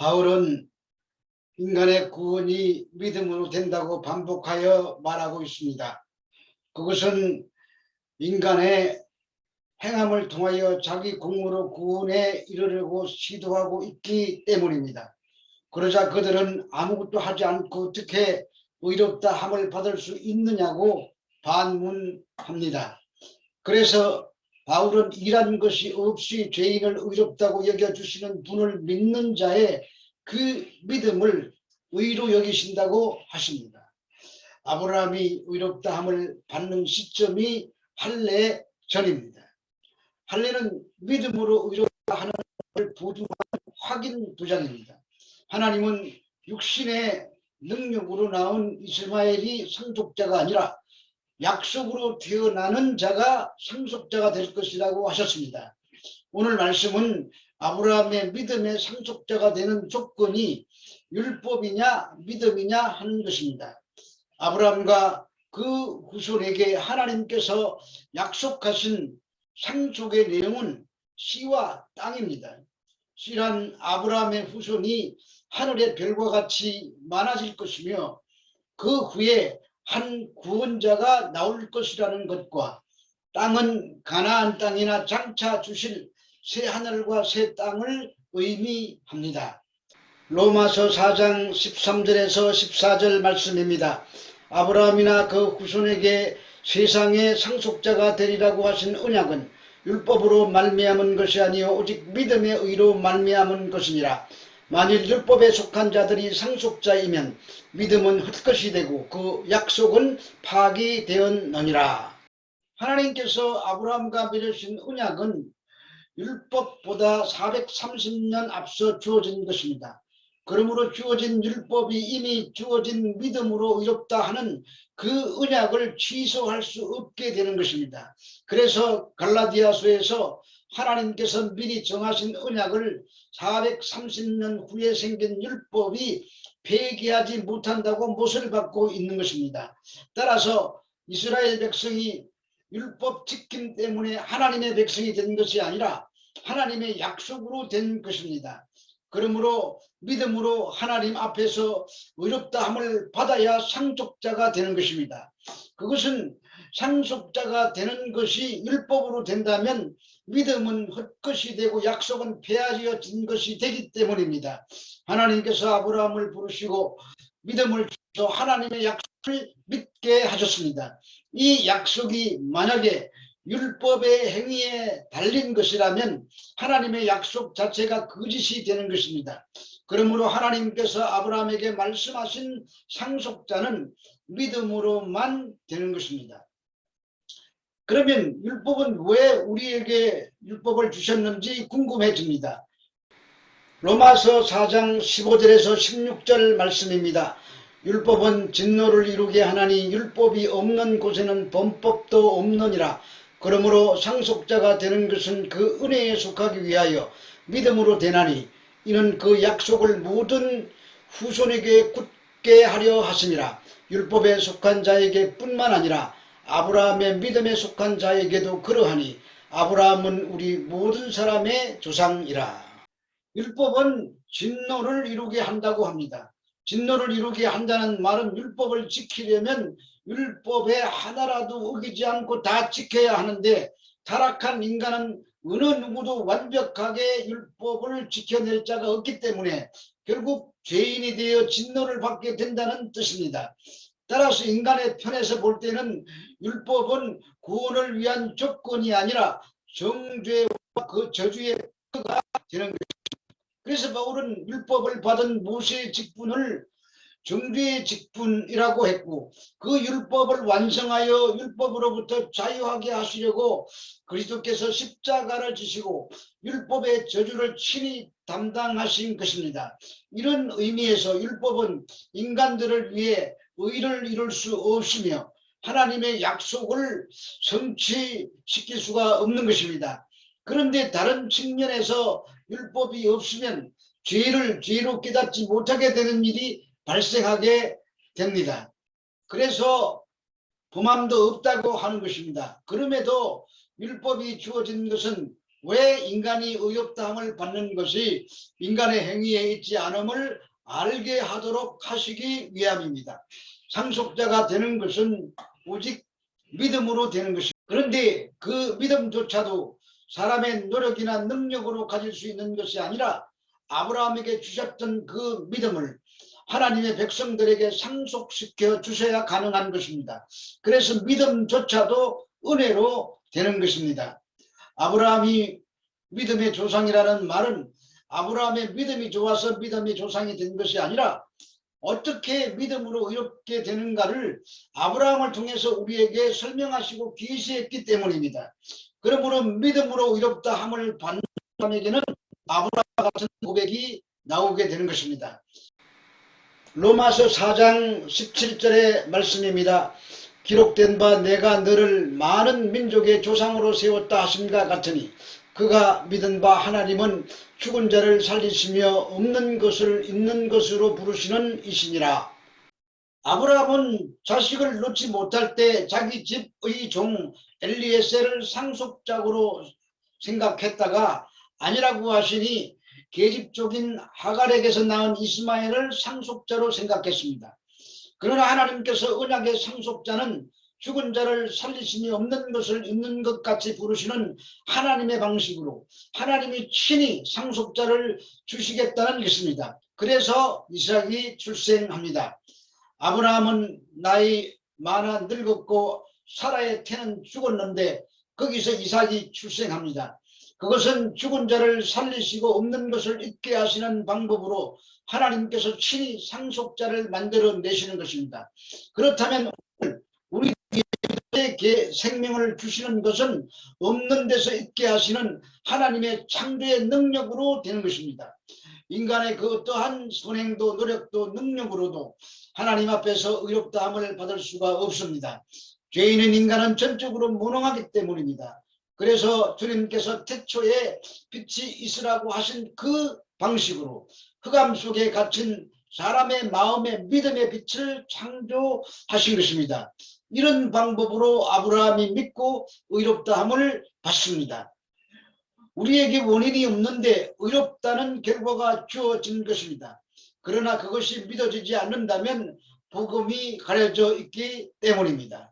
바울은 인간의 구원이 믿음으로 된다고 반복하여 말하고 있습니다. 그것은 인간의 행함을 통하여 자기 공로로 구원에 이르려고 시도하고 있기 때문입니다. 그러자 그들은 아무것도 하지 않고 어떻게 의롭다 함을 받을 수 있느냐고 반문합니다. 그래서 바울은 일한 것이 없이 죄인을 의롭다고 여겨주시는 분을 믿는 자의 그 믿음을 의로 여기신다고 하십니다. 아브라함이 의롭다 함을 받는 시점이 할례 전입니다. 할례는 믿음으로 의롭다 하는 것을 보증한 확인 도장입니다. 하나님은 육신의 능력으로 나온 이스마엘이 상속자가 아니라 약속으로 태어나는 자가 상속자가 될 것이라고 하셨습니다. 오늘 말씀은 아브라함의 믿음의 상속자가 되는 조건이 율법이냐 믿음이냐 하는 것입니다. 아브라함과 그 후손에게 하나님께서 약속하신 상속의 내용은 씨와 땅입니다. 씨란 아브라함의 후손이 하늘의 별과 같이 많아질 것이며 그 후에 한 구원자가 나올 것이라는 것과 땅은 가나안 땅이나 장차 주실 새 하늘과 새 땅을 의미합니다. 로마서 4장 13절에서 14절 말씀입니다. 아브라함이나 그 후손에게 세상의 상속자가 되리라고 하신 언약은 율법으로 말미암은 것이 아니요 오직 믿음의 의로 말미암은 것이니라. 만일 율법에 속한 자들이 상속자이면 믿음은 헛것이 되고 그 약속은 파기되었느니라. 하나님께서 아브라함과 맺으신 언약은 율법보다 430년 앞서 주어진 것입니다. 그러므로 주어진 율법이 이미 주어진 믿음으로 의롭다 하는 그 언약을 취소할 수 없게 되는 것입니다. 그래서 갈라디아서에서 하나님께서 미리 정하신 언약을 430년 후에 생긴 율법이 폐기하지 못한다고 못을 받고 있는 것입니다. 따라서 이스라엘 백성이 율법 지킴 때문에 하나님의 백성이 된 것이 아니라 하나님의 약속으로 된 것입니다. 그러므로 믿음으로 하나님 앞에서 의롭다 함을 받아야 상속자가 되는 것입니다. 그것은 상속자가 되는 것이 율법으로 된다면 믿음은 헛것이 되고 약속은 폐하여진 것이 되기 때문입니다. 하나님께서 아브라함을 부르시고 믿음을 주셔서 하나님의 약속을 믿게 하셨습니다. 이 약속이 만약에 율법의 행위에 달린 것이라면 하나님의 약속 자체가 거짓이 되는 것입니다. 그러므로 하나님께서 아브라함에게 말씀하신 상속자는 믿음으로만 되는 것입니다. 그러면 율법은 왜 우리에게 율법을 주셨는지 궁금해집니다. 로마서 4장 15절에서 16절 말씀입니다. 율법은 진노를 이루게 하나니 율법이 없는 곳에는 범법도 없느니라. 그러므로 상속자가 되는 것은 그 은혜에 속하기 위하여 믿음으로 되나니 이는 그 약속을 모든 후손에게 굳게 하려 하심이라. 율법에 속한 자에게 뿐만 아니라 아브라함의 믿음에 속한 자에게도 그러하니 아브라함은 우리 모든 사람의 조상이라. 율법은 진노를 이루게 한다고 합니다. 진노를 이루게 한다는 말은 율법을 지키려면 율법에 하나라도 어기지 않고 다 지켜야 하는데 타락한 인간은 어느 누구도 완벽하게 율법을 지켜낼 자가 없기 때문에 결국 죄인이 되어 진노를 받게 된다는 뜻입니다. 따라서 인간의 편에서 볼 때는 율법은 구원을 위한 조건이 아니라 정죄와 그 저주의 표가 되는 것입니다. 그래서 바울은 율법을 받은 모세의 직분을 정죄의 직분이라고 했고 그 율법을 완성하여 율법으로부터 자유하게 하시려고 그리스도께서 십자가를 지시고 율법의 저주를 친히 담당하신 것입니다. 이런 의미에서 율법은 인간들을 위해 의를 이룰 수 없으며 하나님의 약속을 성취시킬 수가 없는 것입니다. 그런데 다른 측면에서 율법이 없으면 죄를 죄로 깨닫지 못하게 되는 일이 발생하게 됩니다. 그래서 범함도 없다고 하는 것입니다. 그럼에도 율법이 주어진 것은 왜 인간이 의롭다함을 받는 것이 인간의 행위에 있지 않음을 알게 하도록 하시기 위함입니다. 상속자가 되는 것은 오직 믿음으로 되는 것입니다. 그런데 그 믿음조차도 사람의 노력이나 능력으로 가질 수 있는 것이 아니라 아브라함에게 주셨던 그 믿음을 하나님의 백성들에게 상속시켜 주셔야 가능한 것입니다. 그래서 믿음조차도 은혜로 되는 것입니다. 아브라함이 믿음의 조상이라는 말은 아브라함의 믿음이 좋아서 믿음의 조상이 된 것이 아니라 어떻게 믿음으로 의롭게 되는가를 아브라함을 통해서 우리에게 설명하시고 계시했기 때문입니다. 그러므로 믿음으로 의롭다 함을 받는 사람에게는 아브라함 같은 고백이 나오게 되는 것입니다. 로마서 4장 17절의 말씀입니다. 기록된 바 내가 너를 많은 민족의 조상으로 세웠다 하심과 같으니 그가 믿은 바 하나님은 죽은 자를 살리시며 없는 것을 있는 것으로 부르시는 이시니라. 아브라함은 자식을 놓지 못할 때 자기 집의 종 엘리에셀을 상속자로 생각했다가 아니라고 하시니 계집족인 하갈에게서 낳은 이스마엘을 상속자로 생각했습니다. 그러나 하나님께서 언약의 상속자는 죽은 자를 살리심이 없는 것을 있는 것 같이 부르시는 하나님의 방식으로 하나님이 친히 상속자를 주시겠다는 것입니다. 그래서 이삭이 출생합니다. 아브라함은 나이 많아 늙었고 사라의 태는 죽었는데 거기서 이삭이 출생합니다. 그것은 죽은 자를 살리시고 없는 것을 있게 하시는 방법으로 하나님께서 친히 상속자를 만들어 내시는 것입니다. 그렇다면 우리에게 생명을 주시는 것은 없는 데서 있게 하시는 하나님의 창조의 능력으로 되는 것입니다. 인간의 그 어떠한 선행도 노력도 능력으로도 하나님 앞에서 의롭다함을 받을 수가 없습니다. 죄인은 인간은 전적으로 무능하기 때문입니다. 그래서 주님께서 태초에 빛이 있으라고 하신 그 방식으로 흑암 속에 갇힌 사람의 마음의 믿음의 빛을 창조하신 것입니다. 이런 방법으로 아브라함이 믿고 의롭다함을 받습니다. 우리에게 원인이 없는데 의롭다는 결과가 주어진 것입니다. 그러나 그것이 믿어지지 않는다면 복음이 가려져 있기 때문입니다.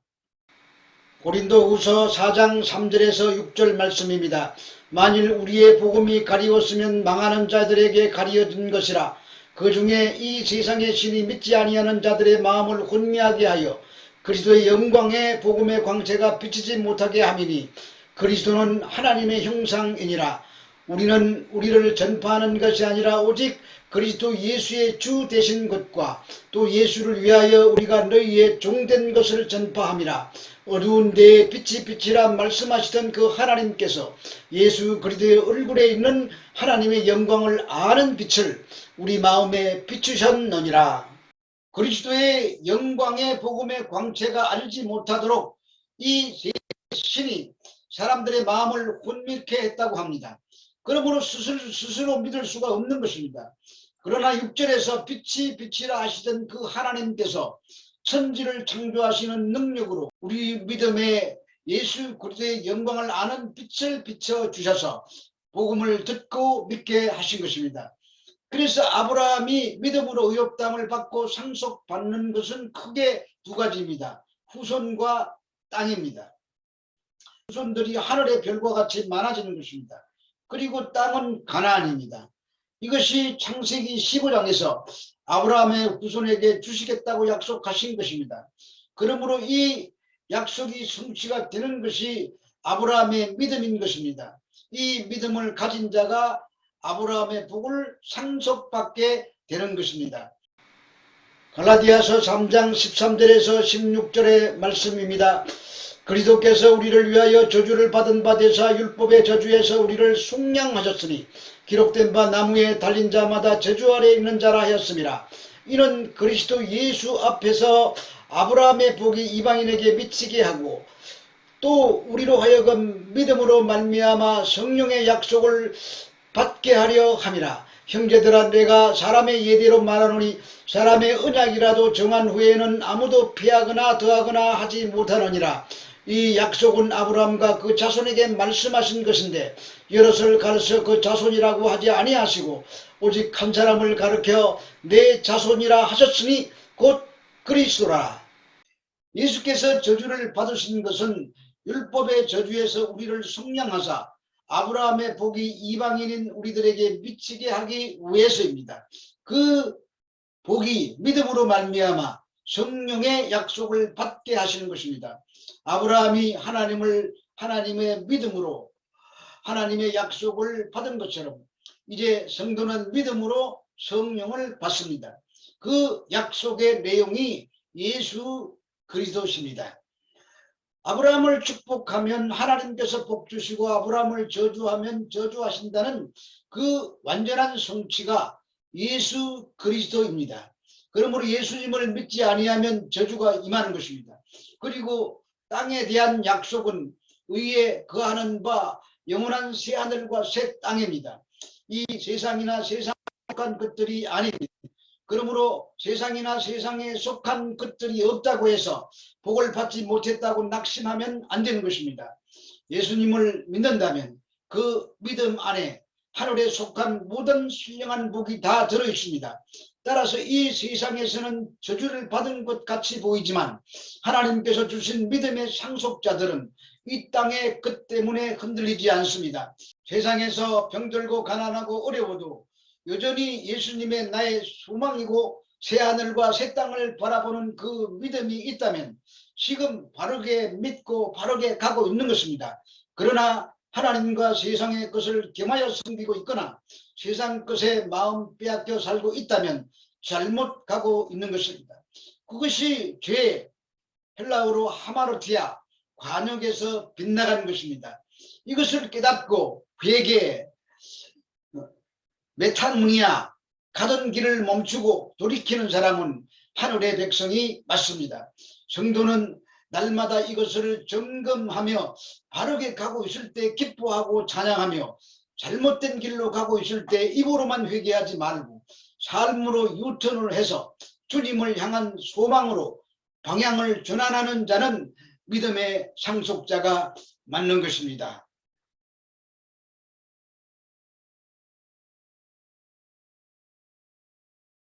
고린도후서 4장 3절에서 6절 말씀입니다. 만일 우리의 복음이 가리웠으면 망하는 자들에게 가리워진 것이라. 그 중에 이 세상의 신이 믿지 아니하는 자들의 마음을 혼미하게 하여 그리스도의 영광의 복음의 광채가 비치지 못하게 함이니 그리스도는 하나님의 형상이니라. 우리는 우리를 전파하는 것이 아니라 오직 그리스도 예수의 주 되신 것과 또 예수를 위하여 우리가 너희의 종된 것을 전파함이라. 어두운 데에 빛이 빛이라 말씀하시던 그 하나님께서 예수 그리스도의 얼굴에 있는 하나님의 영광을 아는 빛을 우리 마음에 비추셨느니라. 그리스도의 영광의 복음의 광채가 알지 못하도록 이 신이 사람들의 마음을 혼미케 했다고 합니다. 그러므로 스스로 믿을 수가 없는 것입니다. 그러나 6절에서 빛이 빛이라 하시던 그 하나님께서 천지를 창조하시는 능력으로 우리 믿음에 예수 그리스도의 영광을 아는 빛을 비춰주셔서 복음을 듣고 믿게 하신 것입니다. 그래서 아브라함이 믿음으로 의롭다함을 받고 상속받는 것은 크게 두 가지입니다. 후손과 땅입니다. 후손들이 하늘의 별과 같이 많아지는 것입니다. 그리고 땅은 가나안입니다. 이것이 창세기 15장에서 아브라함의 후손에게 주시겠다고 약속하신 것입니다. 그러므로 이 약속이 성취가 되는 것이 아브라함의 믿음인 것입니다. 이 믿음을 가진 자가 아브라함의 복을 상속받게 되는 것입니다. 갈라디아서 3장 13절에서 16절의 말씀입니다. 그리스도께서 우리를 위하여 저주를 받은 바 되사 율법의 저주에서 우리를 속량하셨으니 기록된 바 나무에 달린 자마다 저주 아래 있는 자라 하였음이라. 이는 그리스도 예수 앞에서 아브라함의 복이 이방인에게 미치게 하고 또 우리로 하여금 믿음으로 말미암아 성령의 약속을 받게 하려 함이라. 형제들아 내가 사람의 예대로 말하노니 사람의 언약이라도 정한 후에는 아무도 피하거나 더하거나 하지 못하느니라. 이 약속은 아브라함과 그 자손에게 말씀하신 것인데 여럿을 가르쳐 그 자손이라고 하지 아니하시고 오직 한 사람을 가르쳐 내 자손이라 하셨으니 곧 그리스도라. 예수께서 저주를 받으신 것은 율법의 저주에서 우리를 속량하사 아브라함의 복이 이방인인 우리들에게 미치게 하기 위해서입니다. 그 복이 믿음으로 말미암아 성령의 약속을 받게 하시는 것입니다. 아브라함이 하나님의 믿음으로 하나님의 약속을 받은 것처럼 이제 성도는 믿음으로 성령을 받습니다. 그 약속의 내용이 예수 그리스도십니다. 아브라함을 축복하면 하나님께서 복 주시고 아브라함을 저주하면 저주하신다는 그 완전한 성취가 예수 그리스도입니다. 그러므로 예수님을 믿지 아니하면 저주가 임하는 것입니다. 그리고 땅에 대한 약속은 의에 거하는 바 영원한 새하늘과 새 땅입니다. 이 세상이나 세상에 속한 것들이 아닙니다. 그러므로 세상이나 세상에 속한 것들이 없다고 해서 복을 받지 못했다고 낙심하면 안 되는 것입니다. 예수님을 믿는다면 그 믿음 안에 하늘에 속한 모든 신령한 복이 다 들어있습니다. 따라서 이 세상에서는 저주를 받은 것 같이 보이지만 하나님께서 주신 믿음의 상속자들은 이 땅의 것 때문에 흔들리지 않습니다. 세상에서 병들고 가난하고 어려워도 여전히 예수님의 나의 소망이고 새하늘과 새 땅을 바라보는 그 믿음이 있다면 지금 바르게 믿고 바르게 가고 있는 것입니다. 그러나 하나님과 세상의 것을 겸하여 섬기고 있거나 세상 것에 마음 빼앗겨 살고 있다면 잘못 가고 있는 것입니다. 그것이 죄, 헬라어로 하마르티아, 관역에서 빗나가는 것입니다. 이것을 깨닫고 회개, 메타무니아, 가던 길을 멈추고 돌이키는 사람은 하늘의 백성이 맞습니다. 성도는 날마다 이것을 점검하며 바르게 가고 있을 때 기뻐하고 찬양하며 잘못된 길로 가고 있을 때 입으로만 회개하지 말고 삶으로 유턴을 해서 주님을 향한 소망으로 방향을 전환하는 자는 믿음의 상속자가 맞는 것입니다.